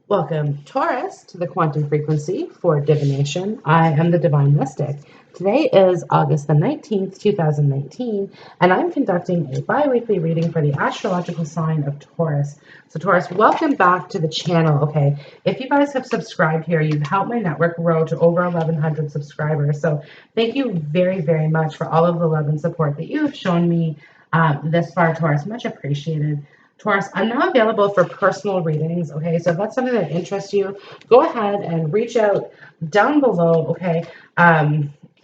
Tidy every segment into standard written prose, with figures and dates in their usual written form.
Welcome, Taurus, to the quantum frequency for divination. I am the Divine Mystic. Today is August the 19th, 2019, and I'm conducting a bi-weekly reading for the astrological sign of Taurus. So, Taurus, welcome back to the channel, okay? If you guys have subscribed here, you've helped my network grow to over 1,100 subscribers. So, thank you very, very much for all of the love and support that you have shown me this far, Taurus. Much appreciated. Taurus, I'm now available for personal readings, okay? So if that's something that interests you, go ahead and reach out down below, okay?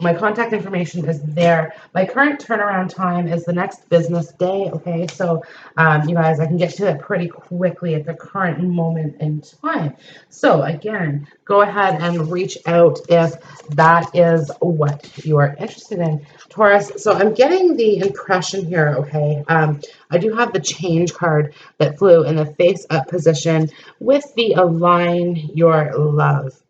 My contact information is there. My current turnaround time is the next business day, okay? So, you guys, I can get to it pretty quickly at the current moment in time. So, again, go ahead and reach out if that is what you are interested in. Taurus, so I'm getting the impression here, okay? I do have the change card that flew in the face up position with the align your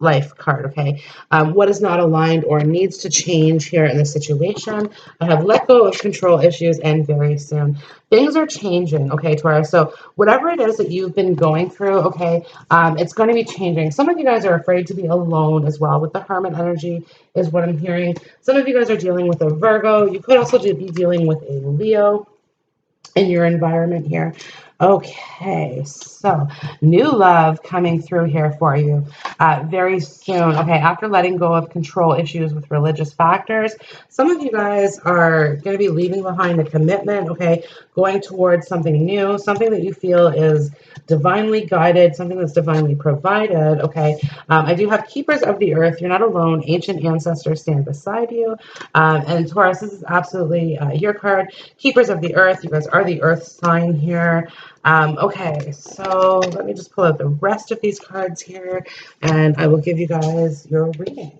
life card, okay? What is not aligned or needs to change here in the situation? I have let go of control issues and very soon. Things are changing, okay, Taurus? So whatever it is that you've been going through, okay, it's going to be changing. Some of you guys are afraid to be alone as well with the Hermit energy is what I'm hearing. Some of you guys are dealing with a Virgo. You could also be dealing with a Leo in your environment here. Okay, so new love coming through here for you very soon. Okay, after letting go of control issues with religious factors, some of you guys are going to be leaving behind a commitment, okay, going towards something new, something that you feel is divinely guided, something that's divinely provided, okay. I do have keepers of the earth. You're not alone. Ancient ancestors stand beside you. And Taurus, this is absolutely your card. Keepers of the earth. You guys are the earth sign here. Okay, so let me just pull out the rest of these cards here, and I will give you guys your reading.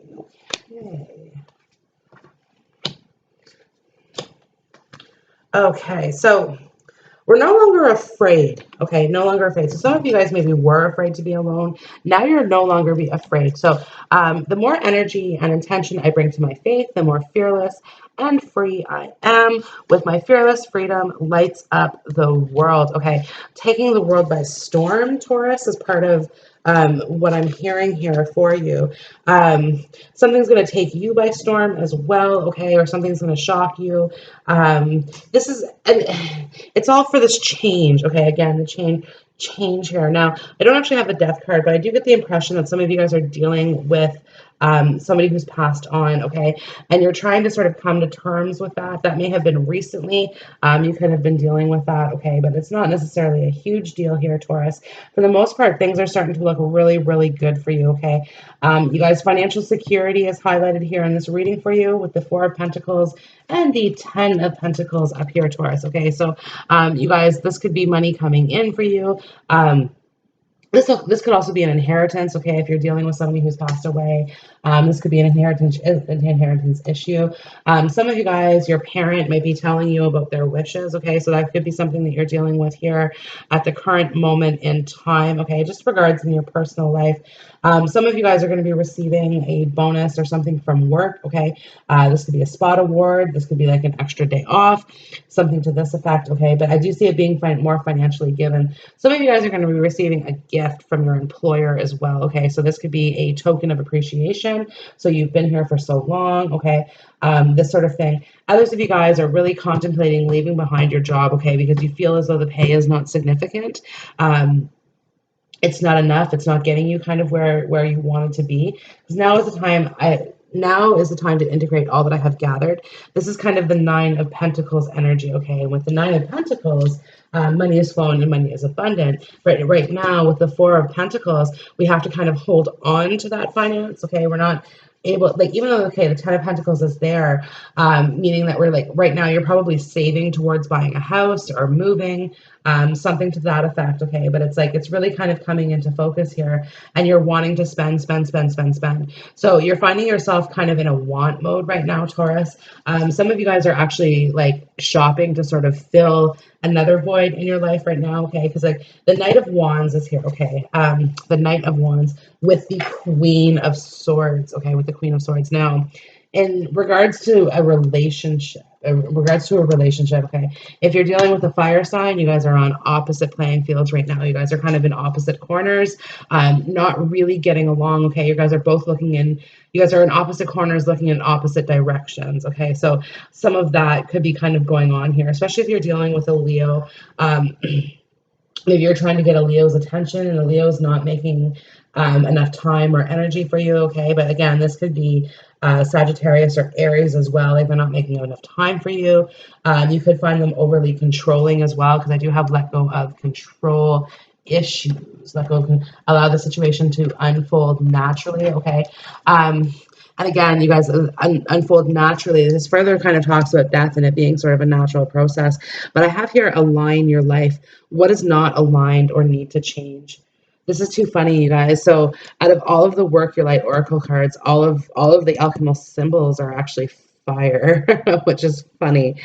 Okay. Okay, so we're no longer afraid, okay? No longer afraid. So some of you guys maybe were afraid to be alone. Now you're no longer be afraid. So the more energy and intention I bring to my faith, the more fearless and free I am. With my fearless freedom lights up the world, okay? Taking the world by storm, Taurus, is part of what I'm hearing here for you. Something's going to take you by storm as well, okay? Or something's going to shock you. This is, and it's all for this change, okay? Again, the change here. Now, I don't actually have the death card, but I do get the impression that some of you guys are dealing with somebody who's passed on, okay? And you're trying to sort of come to terms with that. That may have been recently. You could have been dealing with that, okay? But it's not necessarily a huge deal here, Taurus. For the most part, things are starting to look really, really good for you, okay? You guys, financial security is highlighted here in this reading for you with the Four of Pentacles and the 10 of Pentacles up here, Taurus, okay? So, you guys, this could be money coming in for you. This could also be an inheritance, okay, if you're dealing with somebody who's passed away. This could be an inheritance issue. Some of you guys, your parent might be telling you about their wishes, okay, so that could be something that you're dealing with here at the current moment in time, okay, just regards in your personal life. Some of you guys are going to be receiving a bonus or something from work, okay. This could be a spot award. This could be like an extra day off, something to this effect, okay, but I do see it being more financially given. Some of you guys are going to be receiving a gift from your employer as well, okay? So this could be a token of appreciation. So you've been here for so long, okay? This sort of thing. Others of you guys are really contemplating leaving behind your job, okay? Because you feel as though the pay is not significant. It's not enough. It's not getting you kind of where you wanted to be. Because now is the time to integrate all that I have gathered. This is kind of the Nine of Pentacles energy, okay? And with the Nine of Pentacles, money is flowing and money is abundant. But right now, with the Four of Pentacles, we have to kind of hold on to that finance, okay? We're not able, like, even though, okay, the Ten of Pentacles is there, meaning that we're like, right now, you're probably saving towards buying a house or moving, something to that effect, okay? But it's like, it's really kind of coming into focus here, and you're wanting to spend. So you're finding yourself kind of in a want mode right now, Taurus. Some of you guys are actually like shopping to sort of fill another void in your life right now, okay? Because like the Knight of Wands is here, okay? The Knight of Wands with the Queen of Swords, okay? With the Queen of Swords. Now, in regards to a relationship, in regards to a relationship, okay, if you're dealing with a fire sign, you guys are on opposite playing fields right now. You guys are kind of in opposite corners, not really getting along, okay? You guys are both you guys are in opposite corners looking in opposite directions, okay? So some of that could be kind of going on here, especially if you're dealing with a Leo. Maybe you're trying to get a Leo's attention and the Leo's not making enough time or energy for you, okay? But again, this could be Sagittarius or Aries as well. Like they're not making enough time for you. You could find them overly controlling as well, because I do have let go of control issues. Let go, allow the situation to unfold naturally, okay? And again, you guys unfold naturally. This further kind of talks about death and it being sort of a natural process. But I have here align your life. What is not aligned or need to change? This is too funny, you guys. So out of all of the work your light oracle cards, all of the alchemist symbols are actually fire, which is funny.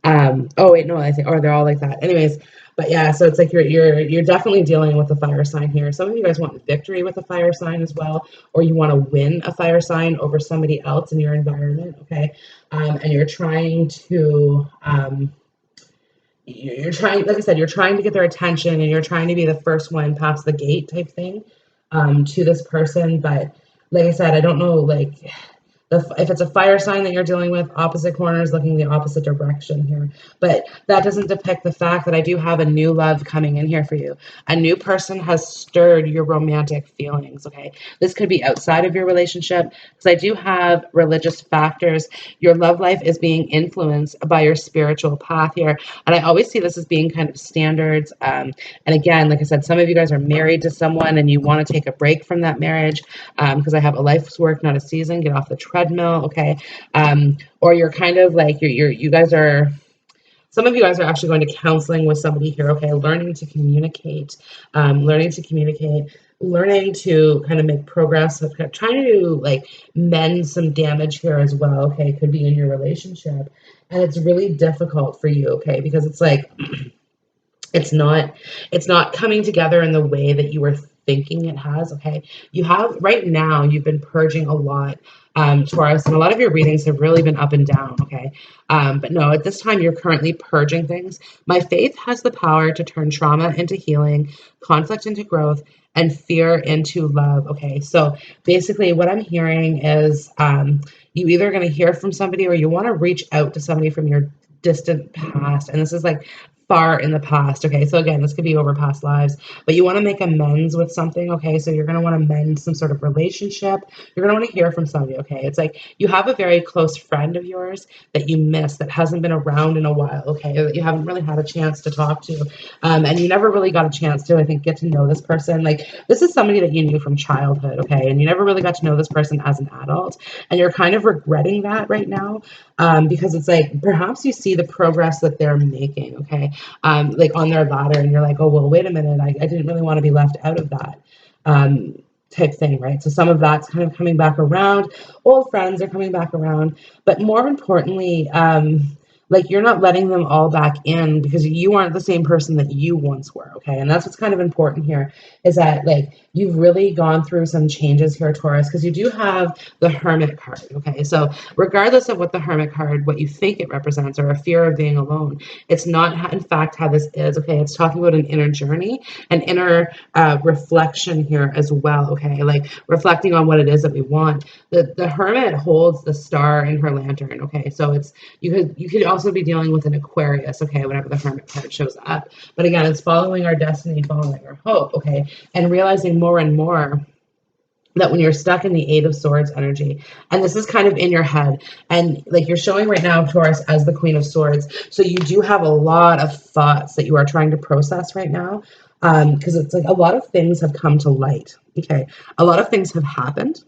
Oh wait, no, I think, or they're all like that. Anyways, but yeah, so it's like you're definitely dealing with a fire sign here. Some of you guys want victory with a fire sign as well, or you want to win a fire sign over somebody else in your environment, okay? And you're trying to you're trying, like I said, you're trying to get their attention and you're trying to be the first one past the gate type thing to this person. But like I said, I don't know, like if it's a fire sign that you're dealing with, opposite corners looking the opposite direction here. But that doesn't depict the fact that I do have a new love coming in here for you. A new person has stirred your romantic feelings, okay? This could be outside of your relationship, because I do have religious factors. Your love life is being influenced by your spiritual path here. And I always see this as being kind of standards. And again, like I said, some of you guys are married to someone and you want to take a break from that marriage, because I have a life's work, not a season. Get off the treadmill, okay? Or you're kind of like you guys are. Some of you guys are actually going to counseling with somebody here, okay? Learning to communicate, learning to kind of make progress, trying to like mend some damage here as well, okay? Could be in your relationship, and it's really difficult for you, okay? Because it's like it's not coming together in the way that you were thinking it has, okay? You have right now, you've been purging a lot, Taurus, and a lot of your readings have really been up and down, okay? But no, at this time you're currently purging things. My faith has the power to turn trauma into healing, conflict into growth, and fear into love, okay? So basically what I'm hearing is you either going to hear from somebody or you want to reach out to somebody from your distant past, and this is like far in the past, okay? So again, this could be over past lives, but you want to make amends with something, okay? So you're going to want to mend some sort of relationship. You're going to want to hear from somebody, okay? It's like you have a very close friend of yours that you miss, that hasn't been around in a while, okay? That you haven't really had a chance to talk to, and you never really got a chance to, I think, get to know this person. Like this is somebody that you knew from childhood, okay? And you never really got to know this person as an adult, and you're kind of regretting that right now, because it's like perhaps you see the progress that they're making, okay? Like on their ladder, and you're like, oh, well, wait a minute, I didn't really want to be left out of that type thing, right? So some of that's kind of coming back around. Old friends are coming back around, but more importantly, like you're not letting them all back in because you aren't the same person that you once were, okay? And that's what's kind of important here, is that like you've really gone through some changes here, Taurus, because you do have the Hermit card, okay? So regardless of what the Hermit card, what you think it represents, or a fear of being alone, it's not in fact how this is, okay? It's talking about an inner journey, an inner reflection here as well, okay? Like reflecting on what it is that we want. The Hermit holds the star in her lantern, okay? So it's you could also be dealing with an Aquarius, okay, whenever the Hermit card shows up. But again, it's following our destiny, following our hope, okay, and realizing more and more that when you're stuck in the Eight of Swords energy, and this is kind of in your head, and like you're showing right now, Taurus, as the Queen of Swords, so you do have a lot of thoughts that you are trying to process right now, because it's like a lot of things have come to light, okay, a lot of things have happened,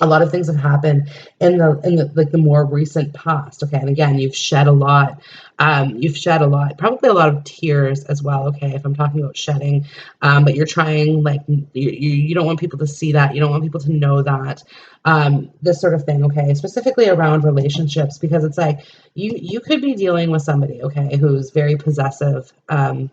a lot of things have happened in the like the more recent past, okay? And again, you've shed a lot, probably a lot of tears as well, okay, if I'm talking about shedding, but you're trying, like you don't want people to see that, you don't want people to know that, this sort of thing, okay, specifically around relationships, because it's like you could be dealing with somebody, okay, who's very possessive, and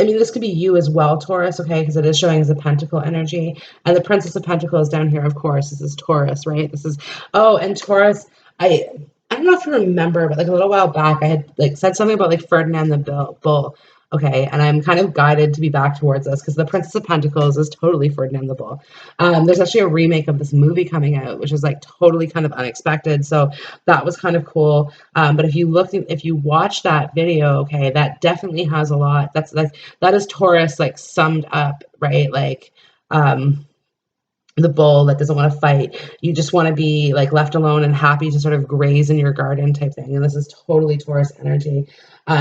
I mean, this could be you as well, Taurus, okay, because it is showing as a pentacle energy. And the Princess of Pentacles down here, of course, this is Taurus, right? This is, oh, and Taurus, I I don't know if you remember, but like a little while back, I had like said something about like Ferdinand the Bull. Okay, and I'm kind of guided to be back towards this because the Princess of Pentacles is totally Ferdinand the Bull. There's actually a remake of this movie coming out, which is like totally kind of unexpected. So that was kind of cool. But if you watch that video, okay, that definitely has a lot. That's like that is Taurus like summed up, right? Like. The bull that doesn't want to fight. You just want to be like left alone and happy to sort of graze in your garden type thing. And this is totally Taurus energy.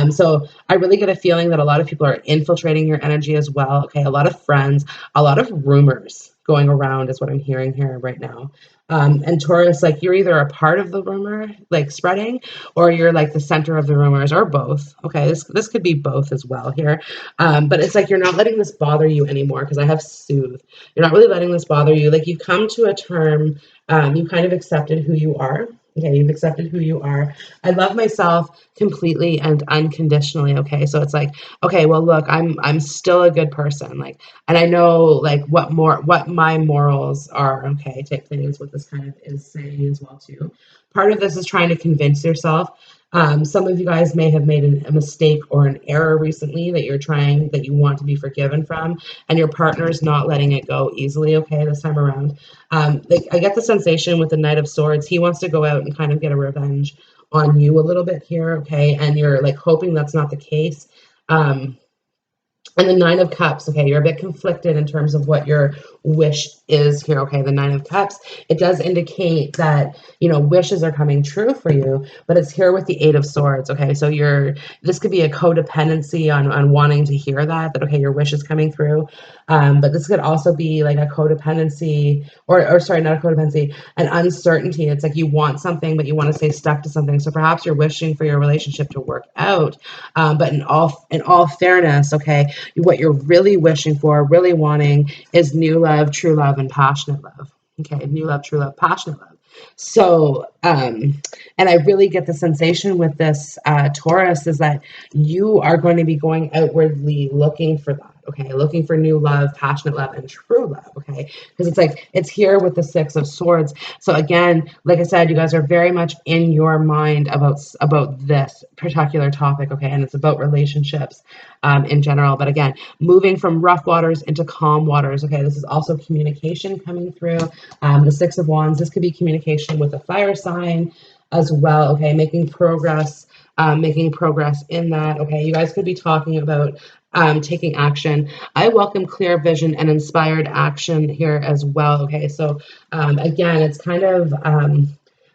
So I really get a feeling that a lot of people are infiltrating your energy as well. Okay, a lot of friends, a lot of rumors going around is what I'm hearing here right now. And Taurus, like you're either a part of the rumor, like spreading, or you're like the center of the rumors, or both. Okay, this could be both as well here. But it's like you're not letting this bother you anymore because I have soothe. You're not really letting this bother you. Like you've come to a term, you kind of accepted who you are. Okay, you've accepted who you are. I love myself completely and unconditionally. Okay, so it's like, okay, well, look, I'm still a good person. Like, and I know like what my morals are. Okay, type thing is what this kind of is saying as well too. Part of this is trying to convince yourself. Some of you guys may have made a mistake or an error recently that you want to be forgiven from, and your partner's not letting it go easily, okay, this time around. Like I get the sensation with the Knight of Swords, he wants to go out and kind of get a revenge on you a little bit here, okay, and you're like hoping that's not the case. And the Nine of Cups, okay, you're a bit conflicted in terms of what your wish is here, okay? The Nine of Cups, it does indicate that, you know, wishes are coming true for you, but it's here with the Eight of Swords, okay? So this could be a codependency on wanting to hear that, okay, your wish is coming through. But this could also be like a codependency, or sorry, not a codependency, an uncertainty. It's like you want something, but you want to stay stuck to something. So perhaps you're wishing for your relationship to work out. But in all fairness, okay, what you're really wishing for, really wanting is new love, true love, and passionate love. Okay, new love, true love, passionate love. So, and I really get the sensation with this Taurus is that you are going to be going outwardly looking for that. Okay, looking for new love, passionate love, and true love. Okay, because it's like it's here with the Six of Swords. So again, like I said, you guys are very much in your mind about this particular topic. Okay, and it's about relationships in general. But again, moving from rough waters into calm waters. Okay, this is also communication coming through. The Six of Wands. This could be communication with a fire sign as well. Okay, making progress in that. Okay, you guys could be talking about taking action. I welcome clear vision and inspired action here as well. Okay, so again, it's kind of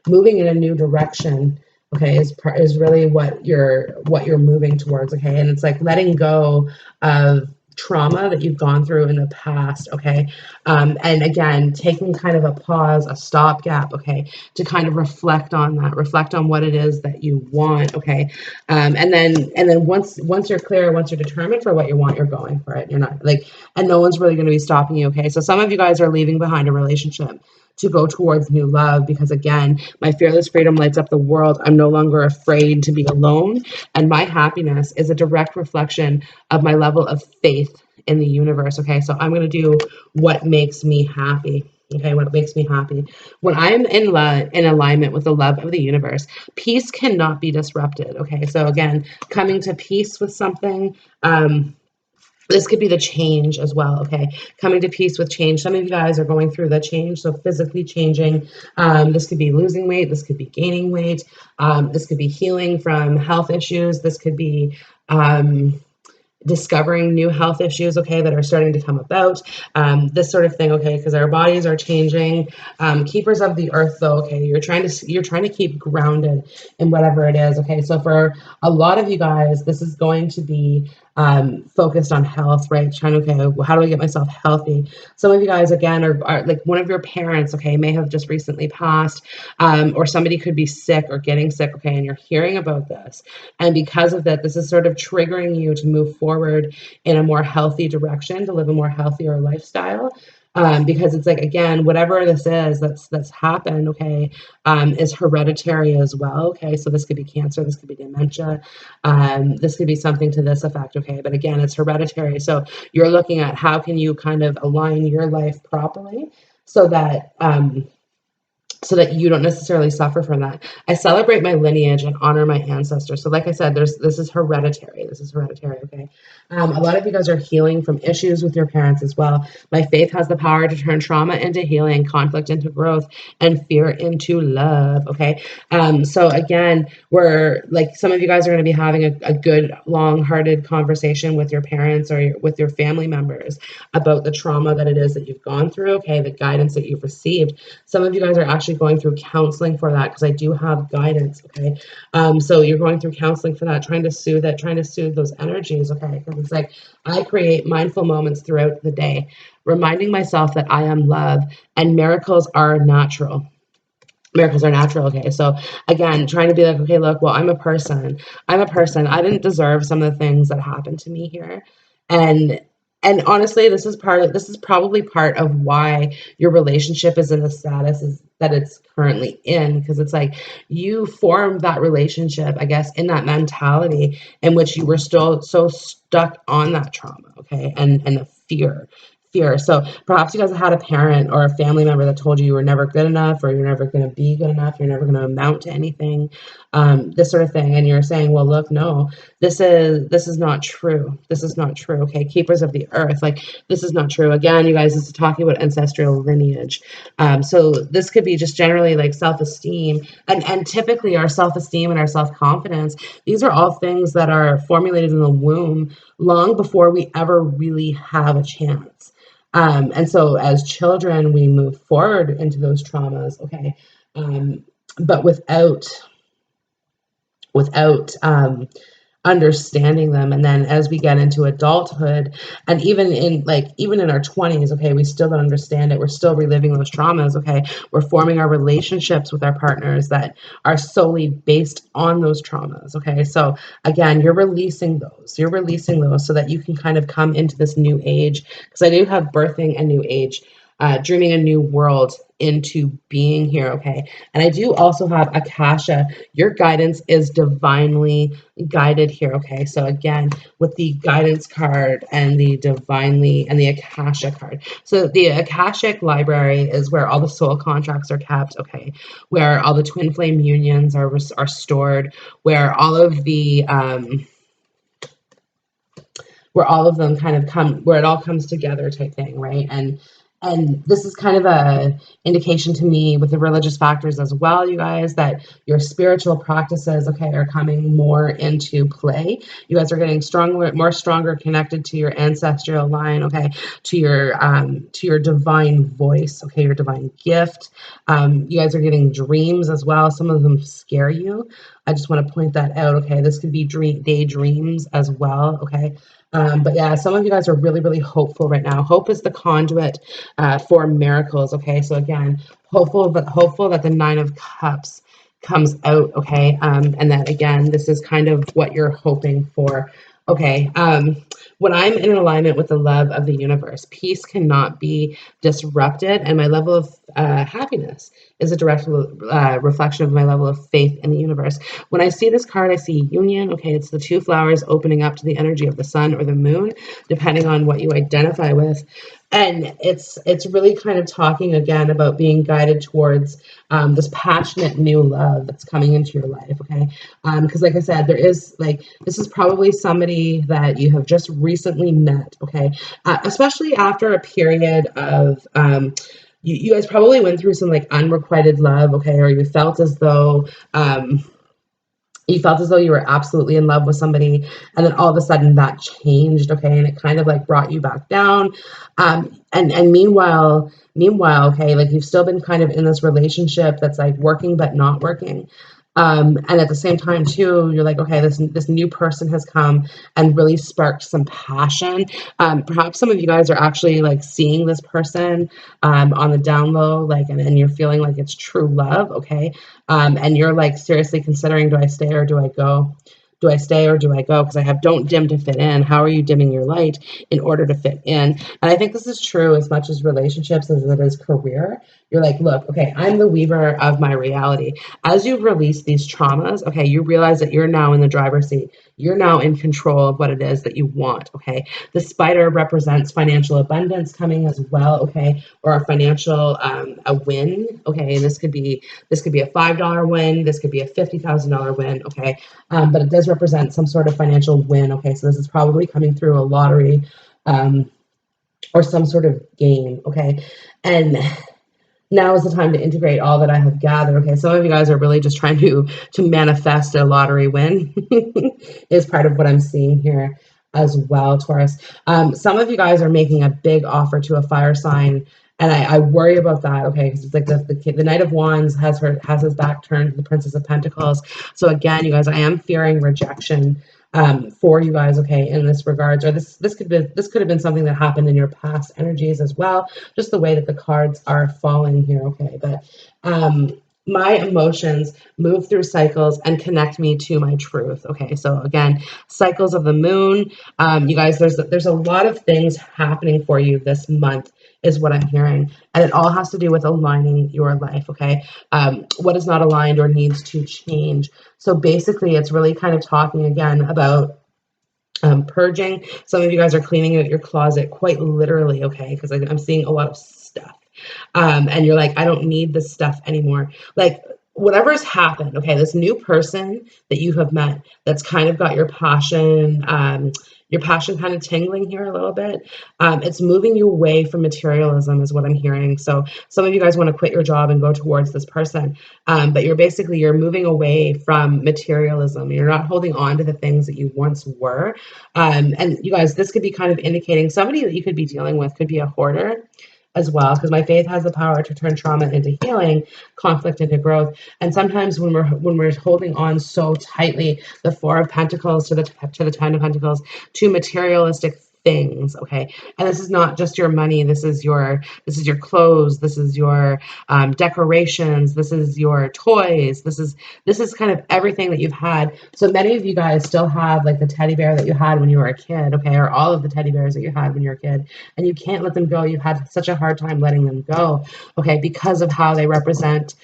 moving in a new direction. Okay, is really what you're moving towards. Okay, and it's like letting go of trauma that you've gone through in the past. Okay, and again, taking kind of a pause, a stopgap. Okay, to kind of reflect on that, reflect on what it is that you want. Okay, and then once you're clear, once you're determined for what you want, you're going for it. You're not like, and no one's really going to be stopping you. Okay, so some of you guys are leaving behind a relationship to go towards new love because again, my fearless freedom lights up the world. I'm no longer afraid to be alone, and my happiness is a direct reflection of my level of faith in the universe. Okay, so I'm going to do what makes me happy. Okay, what makes me happy. When I'm in alignment with the love of the universe, peace cannot be disrupted. Okay, so again, coming to peace with something. This could be the change as well. Okay, coming to peace with change. Some of you guys are going through the change, so physically changing. This could be losing weight. This could be gaining weight. This could be healing from health issues. This could be discovering new health issues, okay, that are starting to come about, this sort of thing, okay, because our bodies are changing. Keepers of the earth, though, okay, you're trying to keep grounded in whatever it is, okay. So for a lot of you guys, this is going to be focused on health, right? Trying to, okay, well, how do I get myself healthy? Some of you guys, again, are like one of your parents, okay, may have just recently passed, or somebody could be sick or getting sick, okay, and you're hearing about this. And because of that, this is sort of triggering you to move forward in a more healthy direction, to live a more healthier lifestyle. Because it's like, again, whatever this is that's happened, okay, is hereditary as well. Okay, so this could be cancer, this could be dementia, this could be something to this effect. Okay, but again, it's hereditary. So you're looking at how can you kind of align your life properly so that so that you don't necessarily suffer from that. I celebrate my lineage and honor my ancestors. So like I said, this is hereditary. This is hereditary, okay? A lot of you guys are healing from issues with your parents as well. My faith has the power to turn trauma into healing, conflict into growth, and fear into love, okay? So again, we're like, some of you guys are going to be having a good, long-hearted conversation with your parents or with your family members about the trauma that it is that you've gone through, okay? The guidance that you've received. Some of you guys are actually going through counseling for that, because I do have guidance, okay? So you're going through counseling for that, trying to soothe it, trying to soothe those energies, okay? Because it's like, I create mindful moments throughout the day, reminding myself that I am love and miracles are natural. Miracles are natural, okay? So again, trying to be like, okay, look, well, I'm a person. I didn't deserve some of the things that happened to me here. And honestly, this is probably part of why your relationship is in the status is that it's currently in, because it's like you formed that relationship, I guess, in that mentality in which you were still so stuck on that trauma, okay? And the fear. So perhaps you guys had a parent or a family member that told you you were never good enough, or you're never going to be good enough, you're never going to amount to anything, this sort of thing. And you're saying, well, look, no, this is not true. This is not true. Okay, keepers of the earth, like, this is not true. Again, you guys, this is talking about ancestral lineage. So this could be just generally like self-esteem, and typically our self-esteem and our self-confidence. These are all things that are formulated in the womb long before we ever really have a chance. And so as children, we move forward into those traumas, okay, but without understanding them. And then as we get into adulthood, and even in our 20s, okay, we still don't understand it. We're still reliving those traumas, okay? We're forming our relationships with our partners that are solely based on those traumas, okay? So again, you're releasing those. You're releasing those so that you can kind of come into this new age, because I do have birthing a new age, dreaming a new world into being here, okay? And I do also have Akasha. Your guidance is divinely guided here, okay? So again, with the guidance card and the divinely and the Akasha card. So the Akashic library is where all the soul contracts are kept, okay? Where all the twin flame unions are stored, where all of the where all of them kind of come, where it all comes together type thing, right? And this is kind of a indication to me with the religious factors as well, you guys, that your spiritual practices, okay, are coming more into play. You guys are getting stronger connected to your ancestral line, okay, to your divine voice, okay, your divine gift. You guys are getting dreams as well. Some of them scare you. I just want to point that out, okay? This could be daydreams as well, okay? But yeah, some of you guys are really, really hopeful right now. Hope is the conduit for miracles. Okay, so again, hopeful that the Nine of Cups comes out. Okay, and that again, this is kind of what you're hoping for. Okay, when I'm in alignment with the love of the universe, peace cannot be disrupted, and my level of happiness is a direct reflection of my level of faith in the universe. When I see this card, I see union. Okay, it's the two flowers opening up to the energy of the sun or the moon, depending on what you identify with. And it's really kind of talking again about being guided towards this passionate new love that's coming into your life, okay? Because like I said, this is probably somebody that you have just recently met, okay? Especially after a period of you guys probably went through some like unrequited love, okay, or you felt as though you were absolutely in love with somebody, and then all of a sudden that changed, okay, and it kind of like brought you back down. And meanwhile, okay, like you've still been kind of in this relationship that's like working but not working. And at the same time too, you're like, okay, this new person has come and really sparked some passion. Perhaps some of you guys are actually like seeing this person on the down low, like, and you're feeling like it's true love, okay? And you're like seriously considering, do I stay or do I go? Do I stay or do I go? Because I have don't dim to fit in. How are you dimming your light in order to fit in? And I think this is true as much as relationships as it is career. You're like, look, okay, I'm the weaver of my reality. As you've released these traumas, okay, you realize that you're now in the driver's seat. You're now in control of what it is that you want, okay? The spider represents financial abundance coming as well, okay? Or a financial a win, okay? And this could be a $5 win, this could be a $50,000 win, okay? But it does represent some sort of financial win, okay? So this is probably coming through a lottery or some sort of game, okay? And now is the time to integrate all that I have gathered. Okay, some of you guys are really just trying to manifest a lottery win is part of what I'm seeing here as well, Taurus. Some of you guys are making a big offer to a fire sign, and I worry about that. Okay, because it's like the Knight of Wands has his back turned to the Princess of Pentacles. So again, you guys, I am fearing rejection for you guys, okay, in this regards, or this could have been something that happened in your past energies as well, just the way that the cards are falling here, okay. But my emotions move through cycles and connect me to my truth, okay. So again, cycles of the moon, you guys, there's a lot of things happening for you this month is what I'm hearing, and it all has to do with aligning your life, okay. What is not aligned or needs to change. So basically, it's really kind of talking again about purging. Some of you guys are cleaning out your closet quite literally, okay? Because I'm seeing a lot of stuff. And you're like, I don't need this stuff anymore. Like, whatever's happened, okay, this new person that you have met that's kind of got your passion kind of tingling here a little bit. It's moving you away from materialism is what I'm hearing. So some of you guys want to quit your job and go towards this person. But you're moving away from materialism. You're not holding on to the things that you once were. And you guys, this could be kind of indicating somebody that you could be dealing with could be a hoarder as well, because my faith has the power to turn trauma into healing, conflict into growth. And sometimes when we're holding on so tightly, the Four of Pentacles to the Ten of Pentacles, to materialistic things, okay, and this is not just your money, this is your clothes, this is your decorations, this is your toys, this is kind of everything that you've had. So many of you guys still have like the teddy bear that you had when you were a kid, okay, or all of the teddy bears that you had when you were a kid, and you can't let them go. You've had such a hard time letting them go, okay, because of how they represent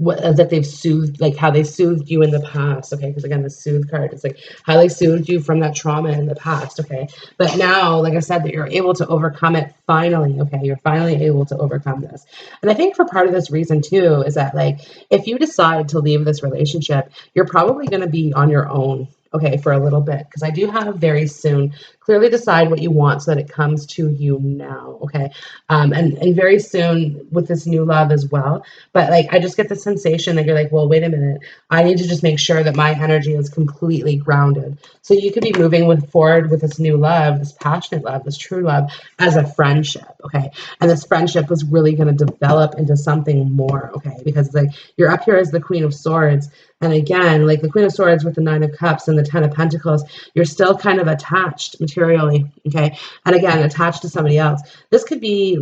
that they've soothed, like how they soothed you in the past, okay, because again, the soothe card is like how they soothed you from that trauma in the past, okay, but now, like I said, that you're able to overcome it finally, okay, you're finally able to overcome this. And I think for part of this reason too is that, like, if you decide to leave this relationship, you're probably going to be on your own, okay, for a little bit, because I do have very soon. Clearly decide what you want so that it comes to you now, okay, and very soon with this new love as well. But like, I just get the sensation that you're like, well, wait a minute, I need to just make sure that my energy is completely grounded. So you could be moving forward with this new love, this passionate love, this true love, as a friendship, okay, and this friendship was really going to develop into something more, okay, because like you're up here as the Queen of Swords. And again, like the Queen of Swords with the Nine of Cups and the Ten of Pentacles, you're still kind of attached materially, okay? And again, attached to somebody else. This could be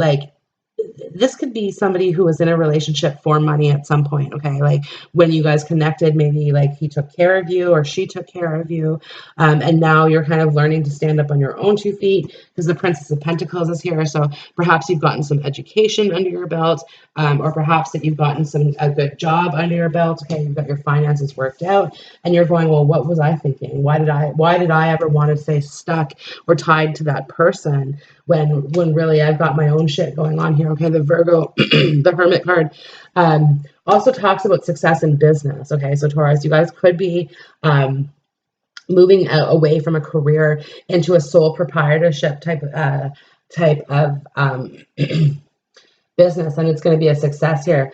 somebody who was in a relationship for money at some point, okay? Like when you guys connected, maybe like he took care of you or she took care of you. And now you're kind of learning to stand up on your own 2 feet because the Princess of Pentacles is here. So perhaps you've gotten some education under your belt, or perhaps that you've gotten a good job under your belt. Okay, you've got your finances worked out and you're going, well, what was I thinking? Why did I ever want to stay stuck or tied to that person when really I've got my own shit going on here? Okay, the Virgo, the Hermit card, also talks about success in business. Okay, so Taurus, you guys could be moving away from a career into a sole proprietorship type of business, and it's going to be a success here.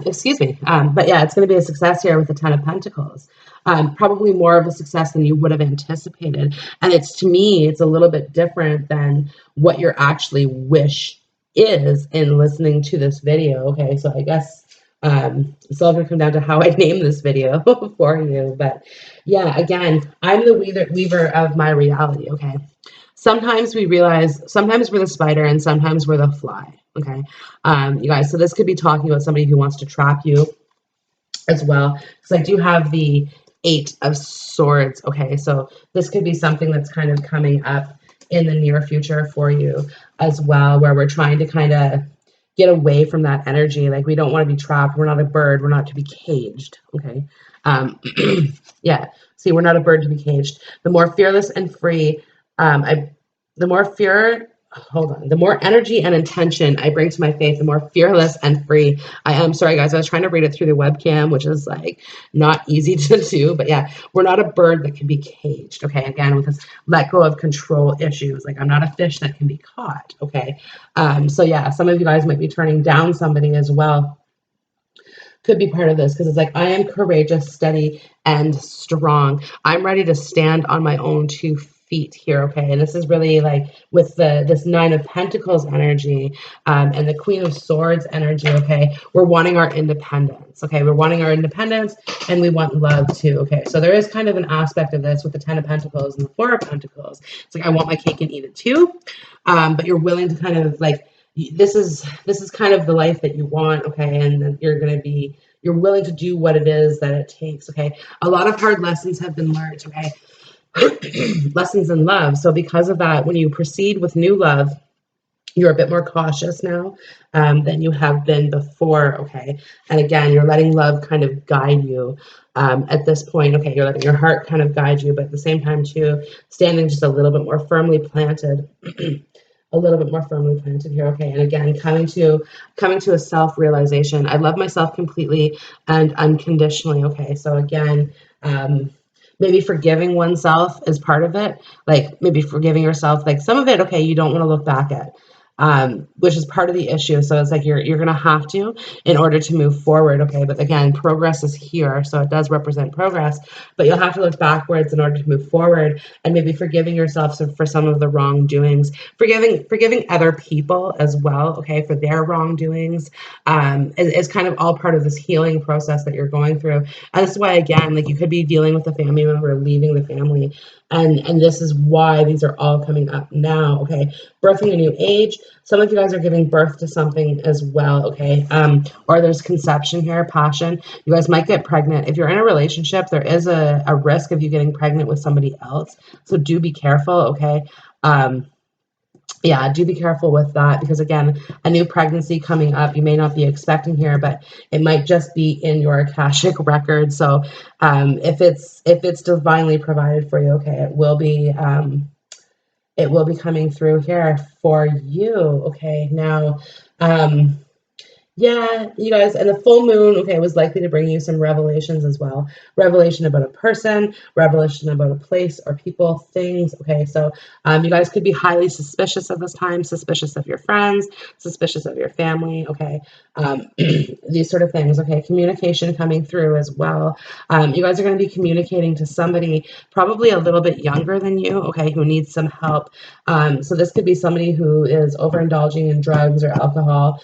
Excuse me. But yeah, it's going to be a success here with the Ten of Pentacles. Probably more of a success than you would have anticipated. And to me, it's a little bit different than what your actually wish is in listening to this video. Okay, so I guess it's all going to come down to how I name this video for you. But yeah, again, I'm the weaver of my reality. Okay. Sometimes we realize, sometimes we're the spider and sometimes we're the fly, okay? You guys, so this could be talking about somebody who wants to trap you as well, because I do have the Eight of Swords, okay? So this could be something that's kind of coming up in the near future for you as well, where we're trying to kind of get away from that energy. Like, we don't want to be trapped. We're not a bird. We're not to be caged. Okay. Yeah. See, we're not a bird to be caged. The more fearless and free, the more fear, hold on, the more energy and intention I bring to my faith, the more fearless and free I am. Sorry, guys, I was trying to read it through the webcam, which is like not easy to do. But yeah, we're not a bird that can be caged. Okay. Again, with this let go of control issues. Like, I'm not a fish that can be caught. Okay. So yeah, some of you guys might be turning down somebody as well. Could be part of this, because it's like, I am courageous, steady, and strong. I'm ready to stand on my own 2 feet here. Okay. And this is really like with this Nine of Pentacles energy, and the Queen of Swords energy. Okay. We're wanting our independence. Okay. We're wanting our independence, and we want love too. Okay. So there is kind of an aspect of this with the Ten of Pentacles and the Four of Pentacles. It's like, I want my cake and eat it too. But you're willing to kind of like, this is kind of the life that you want. Okay. And then you're willing to do what it is that it takes. Okay. A lot of hard lessons have been learned. Okay. Lessons in love. So because of that, when you proceed with new love, you're a bit more cautious now, than you have been before. Okay. And again, you're letting love kind of guide you, at this point. Okay. You're letting your heart kind of guide you, but at the same time too, standing just a little bit more firmly planted. A little bit more firmly planted here. Okay. And again, coming to a self-realization. I love myself completely and unconditionally. Okay. So again, maybe forgiving oneself is part of it. Like, maybe forgiving yourself, like some of it, okay, you don't want to look back at, which is part of the issue. So it's like, you're going to have to, in order to move forward. Okay. But again, progress is here. So it does represent progress, but you'll have to look backwards in order to move forward, and maybe forgiving yourself for some of the wrongdoings, forgiving other people as well. Okay. For their wrongdoings, is kind of all part of this healing process that you're going through. And this is why, again, like, you could be dealing with a family member leaving the family. And this is why these are all coming up now. Okay. Birthing a new age. Some of you guys are giving birth to something as well. Okay. Or there's conception here, passion. You guys might get pregnant. If you're in a relationship, there is a risk of you getting pregnant with somebody else. So do be careful. Okay. Yeah, do be careful with that, because again, a new pregnancy coming up, you may not be expecting here, but it might just be in your Akashic record. So if it's divinely provided for you, okay, it will be coming through here for you. Okay, now, yeah, you guys, and the full moon, okay, was likely to bring you some revelations as well. Revelation about a person, revelation about a place or people, things. Okay, so you guys could be highly suspicious of this time, suspicious of your friends, suspicious of your family. Okay, these sort of things. Okay, communication coming through as well. You guys are going to be communicating to somebody probably a little bit younger than you. Okay, who needs some help. So this could be somebody who is overindulging in drugs or alcohol.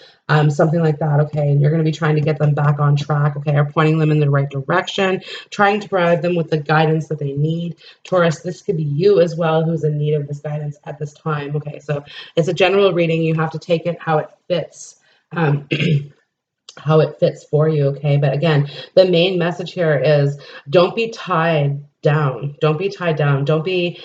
Something like that. Okay. And you're going to be trying to get them back on track. Okay. Or pointing them in the right direction, trying to provide them with the guidance that they need. Taurus, this could be you as well, who's in need of this guidance at this time. Okay. So it's a general reading. You have to take it how it fits. How it fits for you. Okay. But again, the main message here is, don't be tied down. Don't be tied down. Don't be,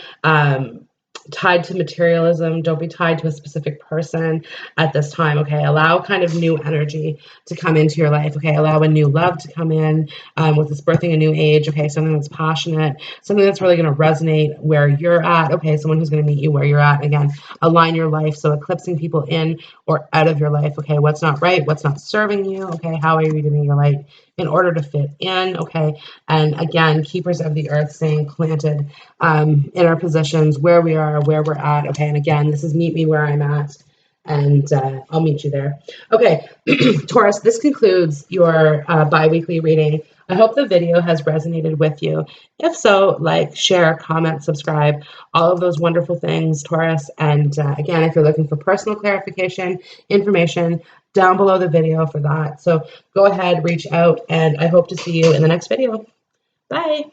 tied to materialism. Don't be tied to a specific person at this time. Okay. Allow kind of new energy to come into your life. Okay. Allow a new love to come in, with this birthing a new age. Okay. Something that's passionate, something that's really going to resonate where you're at. Okay. Someone who's going to meet you where you're at. Again, align your life. So eclipsing people in or out of your life. Okay. What's not right? What's not serving you? Okay. How are you living your life in order to fit in? Okay. And again, keepers of the earth staying planted, in our positions, where we are, where we're at. Okay. And again, this is meet me where I'm at, and I'll meet you there. Okay. Taurus, this concludes your bi-weekly reading. I hope the video has resonated with you. If so, like, share, comment, subscribe, all of those wonderful things, Taurus. And again, if you're looking for personal clarification, information, down below the video for that. So go ahead, reach out, and I hope to see you in the next video. Bye.